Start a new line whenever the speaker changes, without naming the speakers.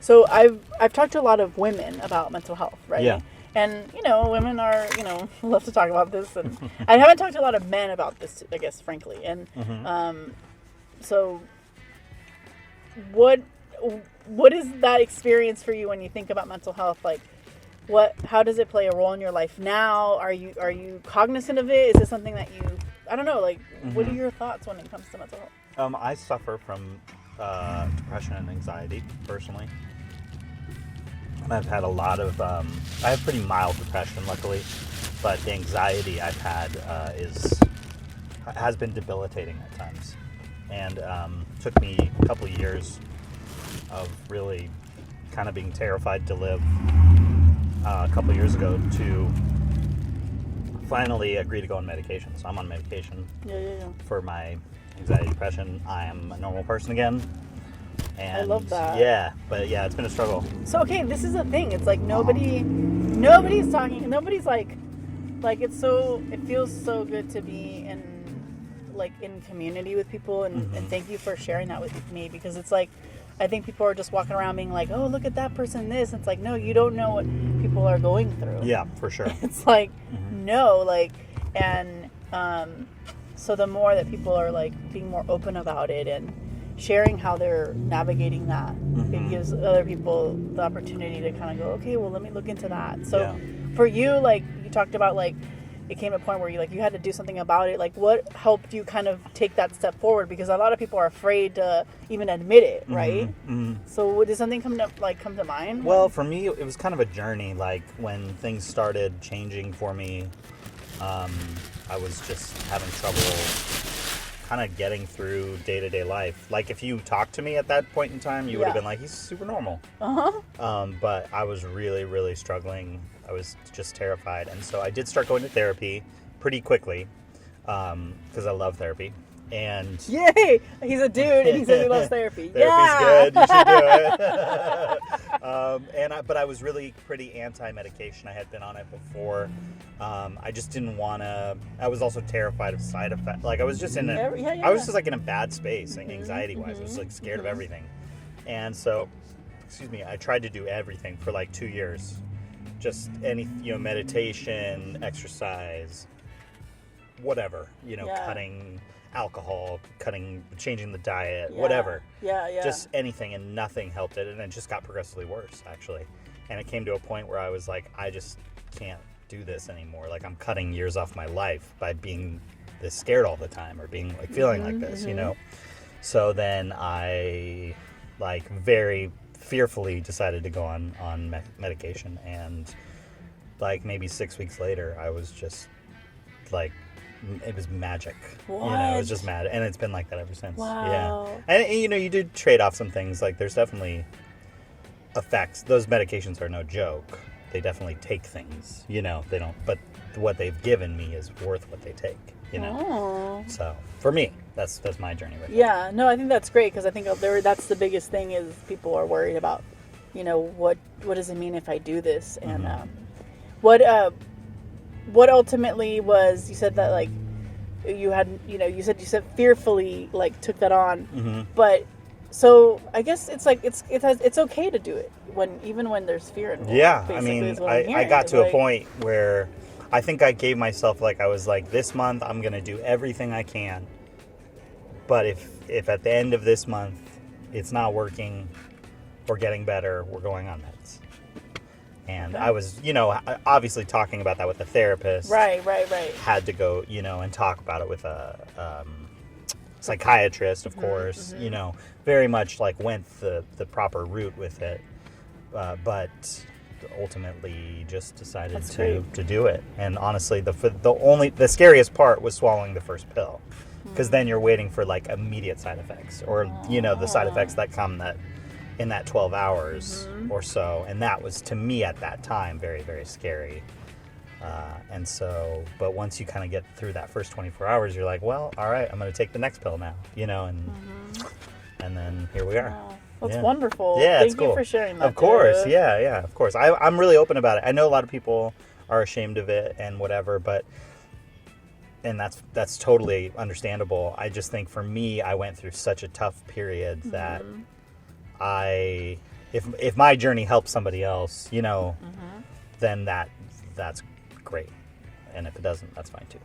So I've talked to a lot of women about mental health, right?
Yeah.
And, women are, love to talk about this. And I haven't talked to a lot of men about this, I guess, frankly. And so what is that experience for you when you think about mental health? Like, how does it play a role in your life now? Are you cognizant of it? Is it something that I don't know, like, what are your thoughts when it comes to mental health?
I suffer from depression and anxiety, personally. I've had a lot of, I have pretty mild depression, luckily, but the anxiety I've had has been debilitating at times. And took me a couple of years of really kind of being terrified to live a couple of years ago to finally agree to go on medication. So I'm on medication for my anxiety, depression. I am a normal person again. And
I love that.
Yeah, but yeah, it's been a struggle.
So, okay, this is the thing. It's like nobody's talking. Nobody's like it feels so good to be in community with people. And thank you for sharing that with me, because it's like, I think people are just walking around being like, oh, look at that person, this. It's like, no, you don't know what people are going through.
Yeah, for sure.
It's like, no, like, and so the more that people are like being more open about it and sharing how they're navigating that, it gives other people the opportunity to kind of go, okay, well, let me look into that. So for you, like, you talked about, like, it came to a point where you had to do something about it. Like, what helped you kind of take that step forward? Because a lot of people are afraid to even admit it, right? So did something come to mind?
Well, for me, it was kind of a journey. Like, when things started changing for me, I was just having trouble kind of getting through day-to-day life. Like, if you talked to me at that point in time, you would have been like, he's super normal. But I was really, really struggling. I was just terrified. And so I did start going to therapy pretty quickly, because I love therapy. And
yay! He's a dude, and he says he loves therapy.
Therapy's good. You should do it. But I was really pretty anti-medication. I had been on it before. I just didn't want to. I was also terrified of side effects. Like, I was just in I was just like in a bad space, like, anxiety-wise. I was like scared of everything. And so, I tried to do everything for like 2 years. Just any, meditation, exercise, whatever, cutting alcohol, changing the diet, whatever. Just anything, and nothing helped it. And it just got progressively worse, actually. And it came to a point where I was like, I just can't do this anymore. Like, I'm cutting years off my life by being this scared all the time, or being like feeling like this, So then I, like, very fearfully decided to go on medication, and like maybe 6 weeks later, I was just like, it was magic.
What?
It was just mad, and it's been like that ever since.
Wow.
Yeah. And you do trade off some things. Like, there's definitely effects. Those medications are no joke. They definitely take things. They don't. But what they've given me is worth what they take. So for me, that's my journey with it.
Yeah. No, I think that's great, because I think that's the biggest thing is people are worried about. What does it mean if I do this? And what ultimately was, you said that, like, you had, you said fearfully, like, took that on, but so I guess it's like, it's okay to do it even when there's fear involved.
Yeah. I mean, I got to a point where I think I gave myself, like, I was like, this month I'm going to do everything I can. But if at the end of this month it's not working or getting better, we're going on meds. And I was, obviously talking about that with a therapist.
Right.
Had to go, and talk about it with a psychiatrist, of course. Very much like went the proper route with it. But ultimately just decided to do it. And honestly, the scariest part was swallowing the first pill. Because then you're waiting for, like, immediate side effects, or, the side effects that come in that 12 hours or so. And that was, to me at that time, very, very scary. And so, but once you kind of get through that first 24 hours, you're like, well, all right, I'm going to take the next pill now, and then here we are.
Wow. That's wonderful.
Yeah,
Thank
it's cool.
you for sharing that.
Of course, yeah, of course. I'm really open about it. I know a lot of people are ashamed of it and whatever, and that's totally understandable. I just think for me, I went through such a tough period that if my journey helps somebody else, you know, then that's great. And if it doesn't, that's fine too.